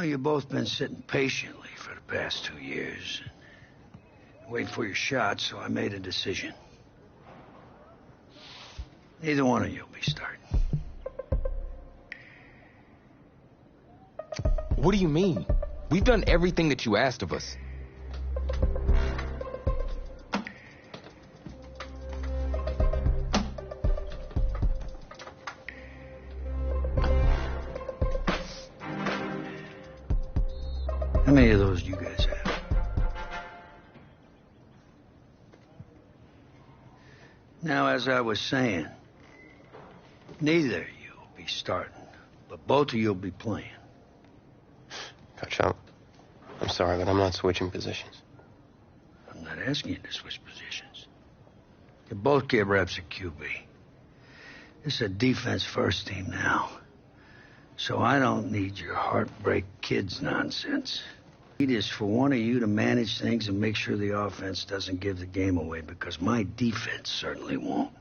Well, you've both been sitting patiently for the past 2 years. Waiting for your shot, so I made a decision. Neither one of you will be starting. What do you mean? We've done everything that you asked of us. How many of those do you guys have? Now, as I was saying, neither of you will be starting, but both of you will be playing. Coach, I'm sorry, but I'm not switching positions. I'm not asking you to switch positions. You both get reps at QB. This is a defense-first team now. So I don't need your heartbreak kids nonsense. It is for one of you to manage things and make sure the offense doesn't give the game away, because my defense certainly won't.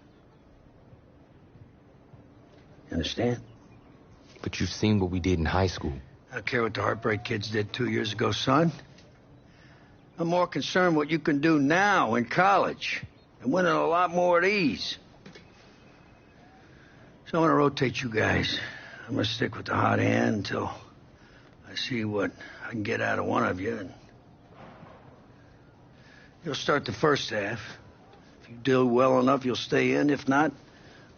Understand? But you've seen what we did in high school. I don't care what the heartbreak kids did 2 years ago, son. I'm more concerned what you can do now in college and winning a lot more at ease. So I'm going to rotate you guys. I'm going to stick with the hot hand until I see what I can get out of one of you. And you'll start the first half. If you do well enough, you'll stay in. If not,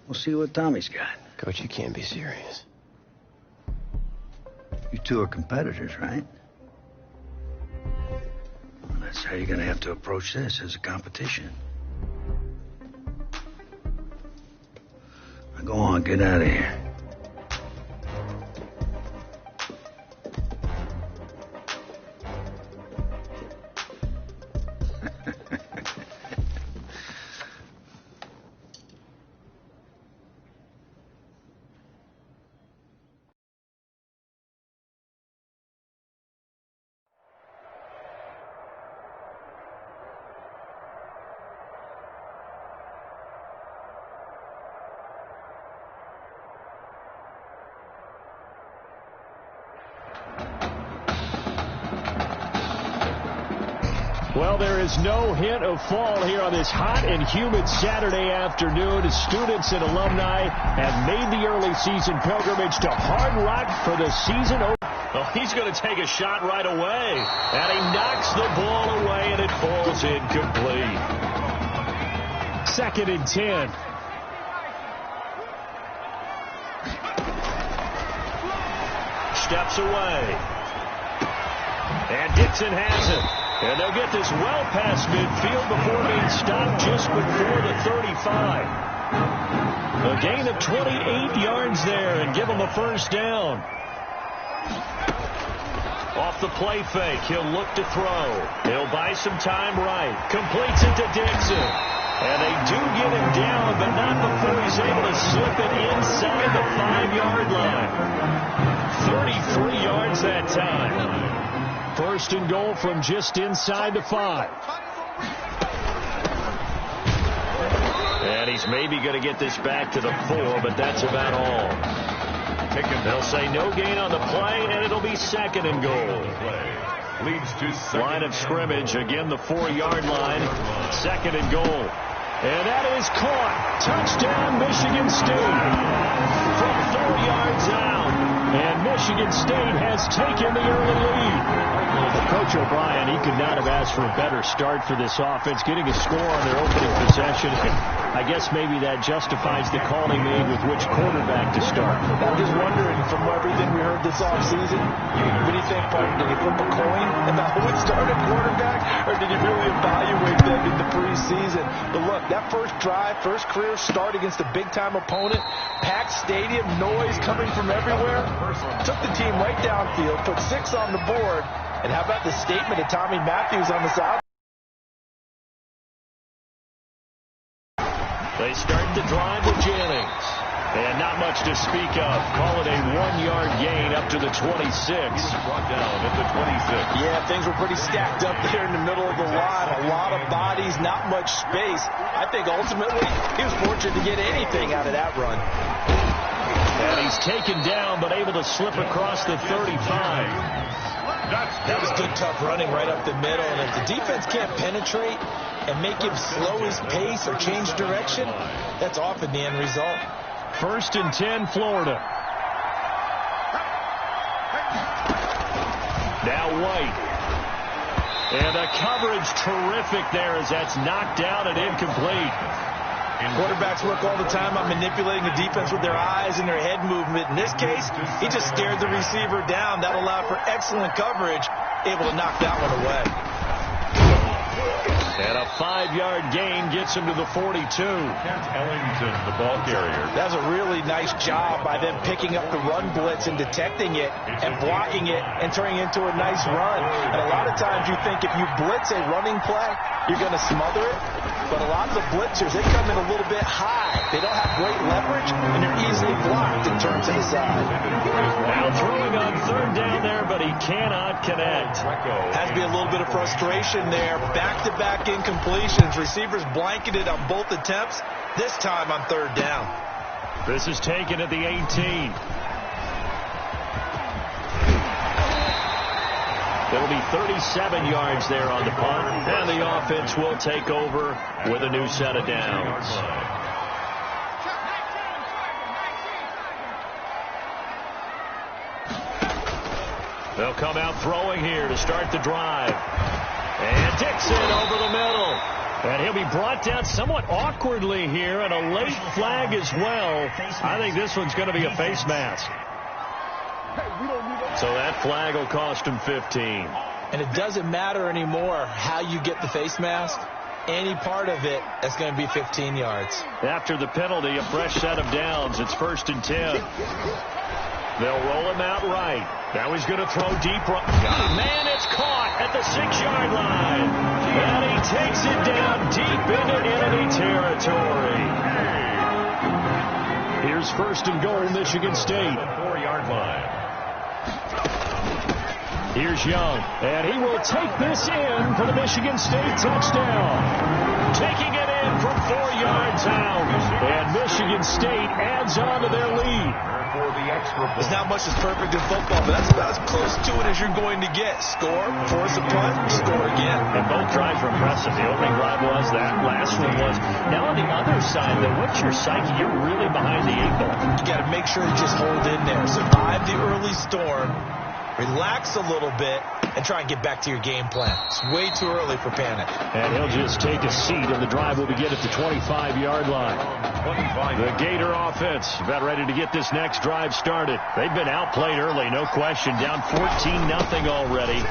we'll see what Tommy's got. Coach, you can't be serious. You two are competitors, right? Well, that's how you're going to have to approach this, as a competition. Now go on, get out of here. Well, there is no hint of fall here on this hot and humid Saturday afternoon. Students and alumni have made the early season pilgrimage to Hard Rock for the season opener. Well, he's going to take a shot right away. And he knocks the ball away, and it falls incomplete. 2nd and 10. Steps away. And Dixon has it. And they'll get this well past midfield before being stopped just before the 35. A gain of 28 yards there and give them a first down. Off the play fake, he'll look to throw. He'll buy some time right. Completes it to Dixon. And they do get him down, but not before he's able to slip it inside the 5-yard line. 33 yards that time. 1st and goal from just inside the 5. And he's maybe going to get this back to the 4, but that's about all. They'll say no gain on the play, and it'll be 2nd and goal. Line of scrimmage, again the 4-yard line. 2nd and goal. And that is caught. Touchdown, Michigan State. From 4 yards out. And Michigan State has taken the early lead. Coach O'Brien, he could not have asked for a better start for this offense, getting a score on their opening possession. I guess maybe that justifies the call he made with which quarterback to start. I'm just wondering, from everything we heard this offseason, what do you think, Parton? Did he flip a coin about who would start at quarterback, or did he really evaluate them in the preseason? But look, that first drive, first career start against a big-time opponent, packed stadium, noise coming from everywhere, took the team right downfield, put 6 on the board. And how about the statement of Tommy Matthews on the side? They start the drive with Jennings. And not much to speak of. Call it a 1-yard gain up to the 26. Brought down at the 26. Yeah, things were pretty stacked up there in the middle of the line. A lot of bodies, not much space. I think ultimately he was fortunate to get anything out of that run. And he's taken down, but able to slip across the 35. That was good, tough running right up the middle. And if the defense can't penetrate and make him slow his pace or change direction, that's often the end result. 1st and 10, Florida. Now White. And the coverage terrific there as that's knocked down and incomplete. Quarterbacks work all the time on manipulating the defense with their eyes and their head movement. In this case, he just stared the receiver down. That allowed for excellent coverage, able to knock that one away. And a 5-yard gain gets him to the 42. Ellington, the ball carrier. That was a really nice job by them picking up the run blitz and detecting it and blocking it and turning it into a nice run. And a lot of times you think if you blitz a running play, you're going to smother it. But a lot of the blitzers, they come in a little bit high. They don't have great leverage, and they're easily blocked and turned to the side. Now throwing on 3rd down there, but he cannot connect. Has to be a little bit of frustration there. Back-to-back incompletions. Receivers blanketed on both attempts, this time on 3rd down. This is taken at the 18. It'll be 37 yards there on the punt, and the offense will take over with a new set of downs. They'll come out throwing here to start the drive. And Dixon over the middle. And he'll be brought down somewhat awkwardly here, and a late flag as well. I think this one's going to be a face mask. So that flag will cost him 15. And it doesn't matter anymore how you get the face mask. Any part of it, that's going to be 15 yards. After the penalty, a fresh set of downs. It's 1st and 10. They'll roll him out right. Now he's going to throw deep. Man, it's caught at the 6-yard line. And he takes it down deep into enemy territory. Here's 1st and goal, Michigan State. 4-yard line. Here's Young, and he will take this in for the Michigan State touchdown. Taking it in from 4 yards out, and Michigan State adds on to their lead. There's not much that's perfect in football, but that's about as close to it as you're going to get. Score, force a punt, score again. And both drives were impressive. The opening drive was, that last one was. Now on the other side, though, what's your psyche? You're really behind the 8 ball. You got to make sure you just hold in there. Survive the early storm. Relax a little bit and try and get back to your game plan. It's way too early for panic. And he'll just take a seat, and the drive will begin at the 25-yard line. The Gator offense about ready to get this next drive started. They've been outplayed early, no question. Down 14-0 already.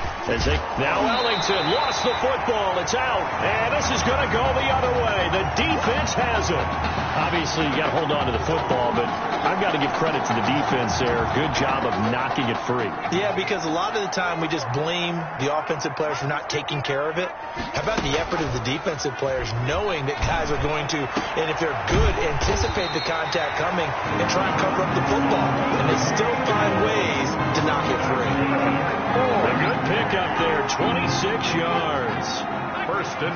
Now Ellington lost the football. It's out. And this is going to go the other way. The defense has it. Obviously, you got to hold on to the football, but I've got to give credit to the defense there. Good job of knocking it free. Yeah, because a lot of the time we just blame the offensive players for not taking care of it. How about the effort of the defensive players knowing that guys are going to, and if they're good, anticipate the contact coming and try and cover up the football. And they still find ways to knock it free. A good pickup there, 26 yards.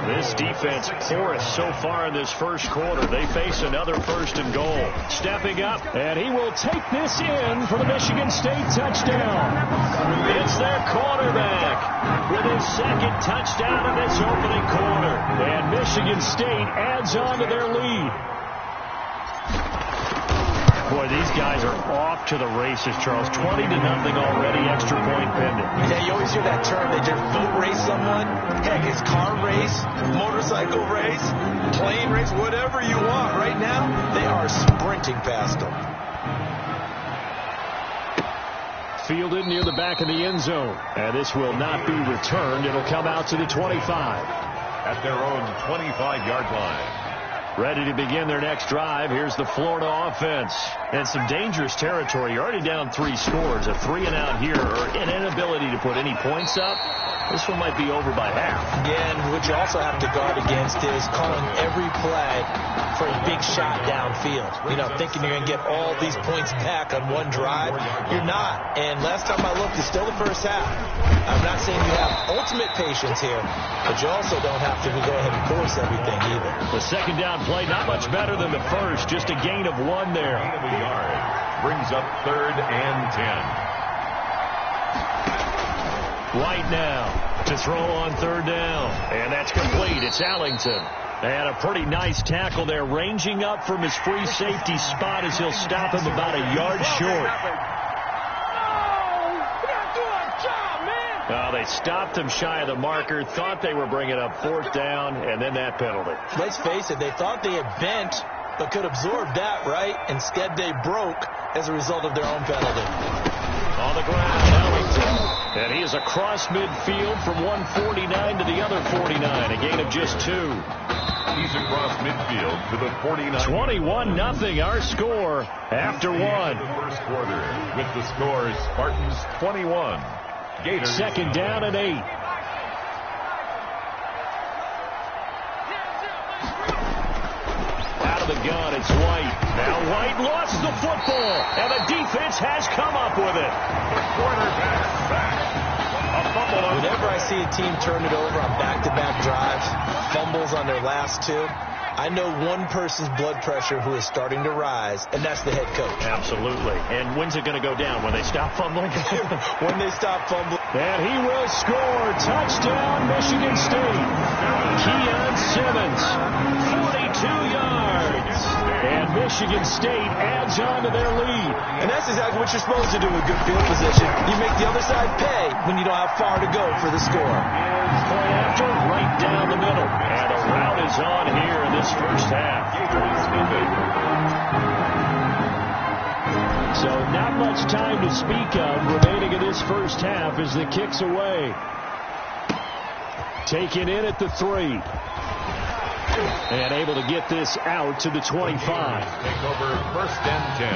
This defense porous so far in this first quarter. They face another 1st and goal. Stepping up, and he will take this in for the Michigan State touchdown. It's their quarterback with his 2nd touchdown in this opening quarter. And Michigan State adds on to their lead. Boy, these guys are off to the races, Charles. 20-0 already, extra point pending. Yeah, you always hear that term. They just boat race someone. Heck, it's car race, motorcycle race, plane race, whatever you want. Right now, they are sprinting past them. Fielded near the back of the end zone. And this will not be returned. It'll come out to the 25. At their own 25-yard line. Ready to begin their next drive. Here's the Florida offense. And some dangerous territory. You're already down 3 scores. A 3-and-out here, or an inability to put any points up. This one might be over by half. Again, what you also have to guard against is calling every play for a big shot downfield. You know, thinking you're going to get all these points back on one drive. You're not. And last time I looked, it's still the first half. I'm not saying you have ultimate patience here, but you also don't have to go ahead and force everything either. The 2nd down play, not much better than the first. Just a gain of 1 there. brings up 3rd and 10. White now to throw on 3rd down. And that's complete. It's Allington. And a pretty nice tackle there, ranging up from his free safety spot as he'll stop him about a yard short. They stopped him shy of the marker, thought they were bringing up 4th down, and then that penalty. Let's face it, they thought they had bent, but could absorb that, right? Instead, they broke as a result of their own penalty. On the ground, Allington. And he is across midfield from 149 to the other 49, a gain of just 2. He's across midfield to the 49. 21-0 our score after 1. The first quarter with the score Spartans 21. Gators 2nd down and 8. Out of the gun, it's White. Now White lost the football, and the defense has come up with it. The quarterback back. A fumble. Whenever I see a team turn it over on back-to-back drives, fumbles on their last 2, I know one person's blood pressure who is starting to rise, and that's the head coach. Absolutely. And when's it going to go down? When they stop fumbling? When they stop fumbling. And he will score. Touchdown, Michigan State. Keon Simmons, 42 yards. And Michigan State adds on to their lead. And that's exactly what you're supposed to do with good field position. You make the other side pay when you don't have far to go for the score. Point after, right down the middle. And a route is on here in this first half. So not much time to speak of remaining in this first half as the kick's away. Taken in at the 3. And able to get this out to the 25. Take over 1st and 10.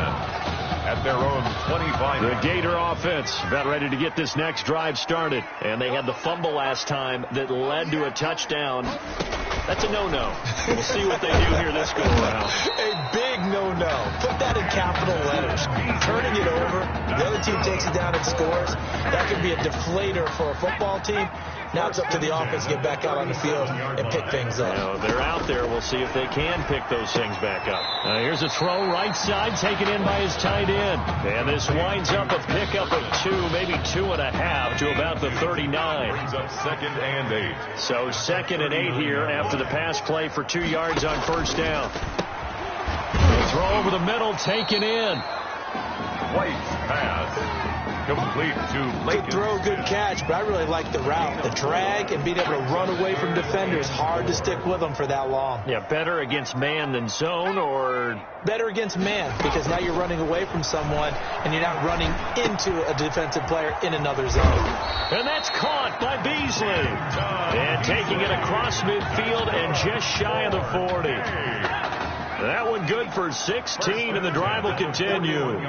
At their own 25. The Gator offense about ready to get this next drive started. And they had the fumble last time that led to a touchdown. That's a no-no. We'll see what they do here this go around. A big no-no. Put that in capital letters. Turning it over, the other team takes it down and scores. That could be a deflator for a football team. Now it's up to the offense to get back out on the field and pick things up. They're out there. We'll see if they can pick those things back up. Here's a throw right side, taken in by his tight end. And this winds up a pickup of 2, maybe 2.5 to about the 39. Brings up 2nd and 8. So 2nd and 8 here after the pass play for 2 yards on 1st down. The throw over the middle, taken in. White's pass. Complete to Lincoln. Good throw, good catch, but I really like the route. The drag and being able to run away from defenders. Hard to stick with them for that long. Yeah, better against man than zone, or better against man, because now you're running away from someone and you're not running into a defensive player in another zone. And that's caught by Beasley. And taking it across midfield and just shy of the 40. That one good for 16, and the drive will continue.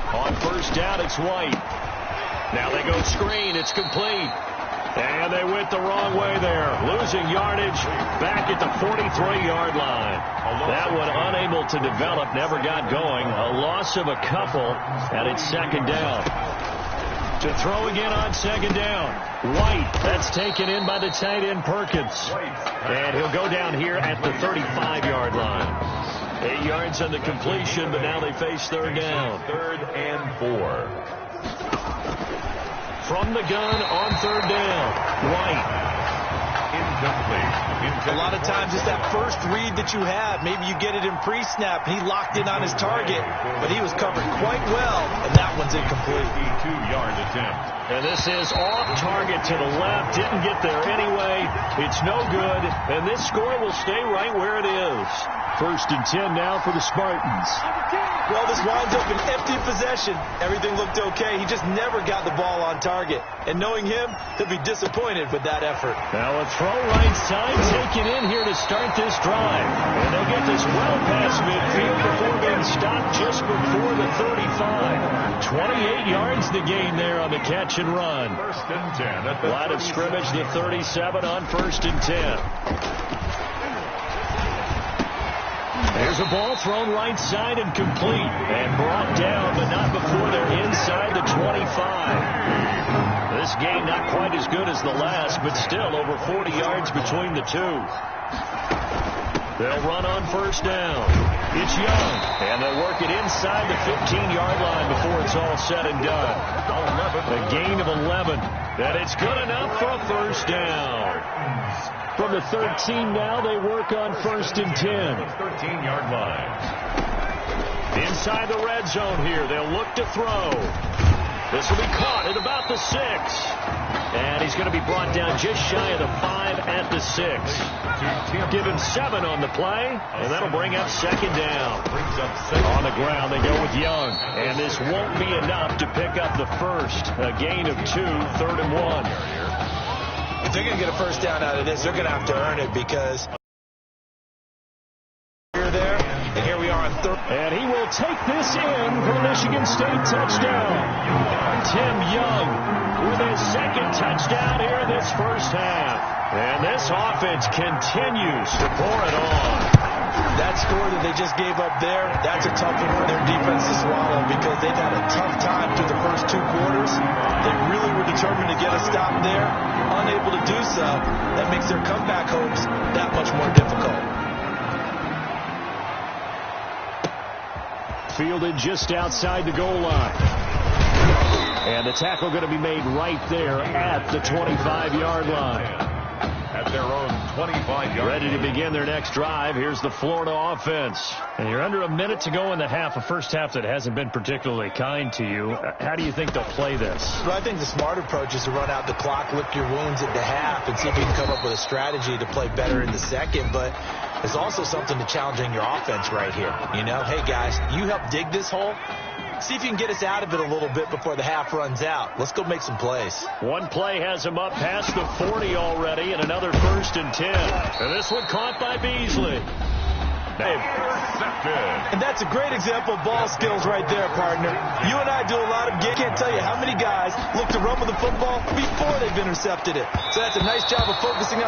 On 1st down, it's White. Now they go screen. It's complete. And they went the wrong way there. Losing yardage back at the 43-yard line. That one unable to develop, never got going. A loss of a couple, and it's 2nd down. To throw again on 2nd down. White, that's taken in by the tight end Perkins. And he'll go down here at the 35-yard line. 8 yards on the completion, but now they face 3rd down. 3rd and 4. From the gun on 3rd down. White. Incomplete. A lot of times it's that first read that you have. Maybe you get it in pre-snap, and he locked in on his target, but he was covered quite well, and that one's incomplete. 52-yard attempt. And this is off target to the left. Didn't get there anyway. It's no good, and this score will stay right where it is. 1st and 10 now for the Spartans. Well, this winds up an empty possession. Everything looked okay. He just never got the ball on target. And knowing him, he'll be disappointed with that effort. Now a throw right side taken in here to start this drive. And they'll get this well past midfield before being stopped just before the 35. 28 yards to gain there on the catch and run. 1st and 10 at the line of scrimmage, the 37 on 1st and 10. There's a ball thrown right side and complete. And brought down, but not before they're inside the 25. This game not quite as good as the last, but still over 40 yards between the two. They'll run on first down. It's Young, and they'll work it inside the 15-yard line before it's all said and done. A gain of 11, and it's good enough for a first down. From the 13 now, they work on first and 10. 13-yard line. Inside the red zone here, they'll look to throw. This will be caught at about the 6. And he's going to be brought down just shy of the 5 at the 6. Give him 7 on the play, and that'll bring up second down. On the ground, they go with Young. And this won't be enough to pick up the first. A gain of 2, 3rd and 1. If they're going to get a first down out of this, they're going to have to earn it because you're there, and here we are on 3rd. And he will take this in for a Michigan State touchdown. Tim Young with his second touchdown here in this first half. And this offense continues to pour it on. That score that they just gave up there, that's a tough one for their defense to swallow because they've had a tough time through the first 2 quarters. They really were determined to get a stop there. Unable to do so, that makes their comeback hopes that much more difficult. Fielded just outside the goal line. And the tackle going to be made right there at the 25-yard line. At their own 25-yard. Ready to begin their next drive. Here's the Florida offense. And you're under a minute to go in the half, a first half that hasn't been particularly kind to you. How do you think they'll play this? Well, I think the smart approach is to run out the clock, lick your wounds at the half, and see if you can come up with a strategy to play better in the second. But there's also something to challenging your offense right here. You know, hey, guys, you help dig this hole. See if you can get us out of it a little bit before the half runs out. Let's go make some plays. One play has him up past the 40 already, and another first and 10. And this one caught by Beasley. And that's a great example of ball skills right there, partner. You and I do a lot of games. Can't tell you how many guys look to run with the football before they've intercepted it. So that's a nice job of focusing on